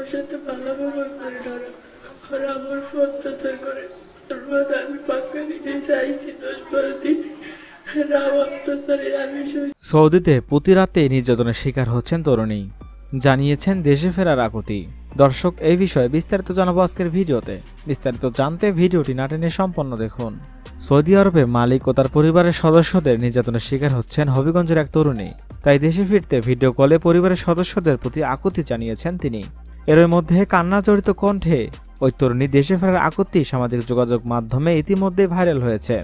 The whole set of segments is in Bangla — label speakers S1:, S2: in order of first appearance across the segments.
S1: আমার সাথে ভালো ব্যবহার করে না, ওরা আমার উপর অত্যাচার করে। তারপরে আমি পাক্কা নিতে চাইছি 10-12 দিন, রাও অত্যাচারে আমি
S2: সৌদিতে প্রতি রাতে নির্যাতনের শিকার হচ্ছেন তরুণী, জানিয়েছেন দেশে ফেরার আকুতি। দর্শক, এই বিষয়ে বিস্তারিত জানাবো আজকের ভিডিওতে। বিস্তারিত জানতে ভিডিওটি না টেনে সম্পন্ন দেখুন। সৌদি আরবে মালিক ও তার পরিবারের সদস্যদের নির্যাতনের শিকার হচ্ছেন হবিগঞ্জের এক তরুণী। তাই দেশে ফিরতে ভিডিও কলে পরিবারের সদস্যদের প্রতি আকুতি জানিয়েছেন তিনি। এর মধ্যে কান্নাজড়িত কণ্ঠে ওই তরুণী দেশে ফেরার আকুতি সামাজিক যোগাযোগ মাধ্যমে ইতিমধ্যে ভাইরাল হয়েছে।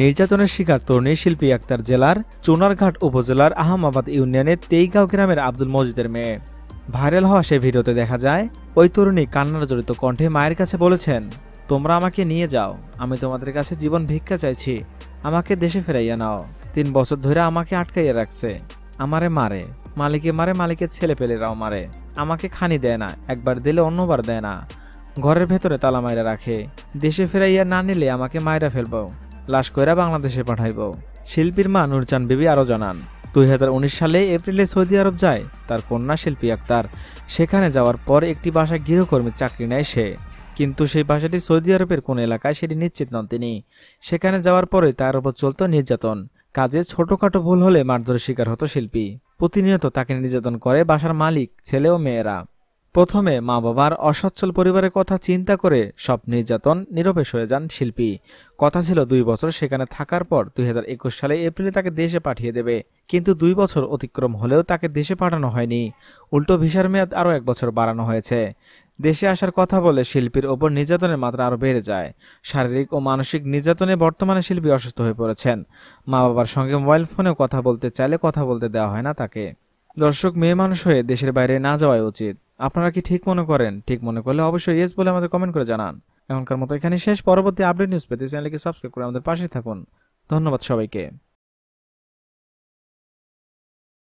S2: নির্যাতনের শিকার তরুণী শিল্পী আক্তার জেলার চুনারঘাট উপজেলার আহমাবাদ ইউনিয়নের তেইগাঁও গ্রামের আব্দুল মজিদের মেয়ে। ভাইরাল হওয়া সে ভিডিওতে দেখা যায় ওই তরুণী কান্নার জড়িত কণ্ঠে মায়ের কাছে বলেছেন, তোমরা আমাকে নিয়ে যাও, আমি তোমাদের কাছে জীবন ভিক্ষা চাইছি, আমাকে দেশে ফেরাইয়া নাও। 3 বছর ধরে আমাকে আটকাইয়া রাখছে, আমারে মারে, মালিকে মারে, মালিকের ছেলে পেলেরাও মারে, আমাকে খানি দেয় না, একবার দিলে অন্যবার দেয় না, ঘরের ভেতরে তালা মাইরা রাখে, দেশে ফেরাইয়া না নিলে আমাকে মাইরা ফেলবো, লাশ কইরা বাংলাদেশে পাঠাইব। শিল্পীর মা নুরজান বিবি আরও জানান, 2019 সালে এপ্রিলে সৌদি আরব যায় তার কন্যা শিল্পী আক্তার। সেখানে যাওয়ার পর একটি বাসায় গৃহকর্মীর চাকরি নেয় সে, কিন্তু সেই বাসাটি সৌদি আরবের কোন এলাকায় সেটি নিশ্চিত নন তিনি। সেখানে যাওয়ার পরে তার উপর চলত নির্যাতন। কাজে ছোটখাটো ভুল হলে মারধরের শিকার হতো শিল্পী। প্রতিনিয়ত তাকে নির্যাতন করে বাসার মালিক, ছেলে ও মেয়েরা। প্রথমে মা বাবার অসচ্ছল পরিবারের কথা চিন্তা করে সব নির্যাতন নিরপেক্ষ হয়ে যান শিল্পী। কথা ছিল 2 বছর সেখানে থাকার পর 2021 সালে এপ্রিলে তাকে দেশে পাঠিয়ে দেবে, কিন্তু 2 বছর অতিক্রম হলেও তাকে দেশে পাঠানো হয়নি। উল্টো ভিসার মেয়াদ আরও 1 বছর বাড়ানো হয়েছে। দেশে আসার কথা বলে শিল্পীর ওপর নির্যাতনের মাত্রা আরও বেড়ে যায়। শারীরিক ও মানসিক নির্যাতনে বর্তমানে শিল্পী অসুস্থ হয়ে পড়েছেন। মা বাবার সঙ্গে মোবাইল ফোনেও কথা বলতে চাইলে কথা বলতে দেওয়া হয় না তাকে। দর্শক, মেয়ে মানুষ হয়ে দেশের বাইরে না যাওয়াই উচিত। আপনারা কি ঠিক মনে করেন? ঠিক মনে করলে অবশ্যই ইয়েস বলে আমাদের কমেন্ট করে জানান। এখনকার মতো এখানে শেষ। পরবর্তী আপডেট নিউজ পেতে চ্যানেলকে সাবস্ক্রাইব করে আমাদের পাশে থাকুন। ধন্যবাদ সবাইকে।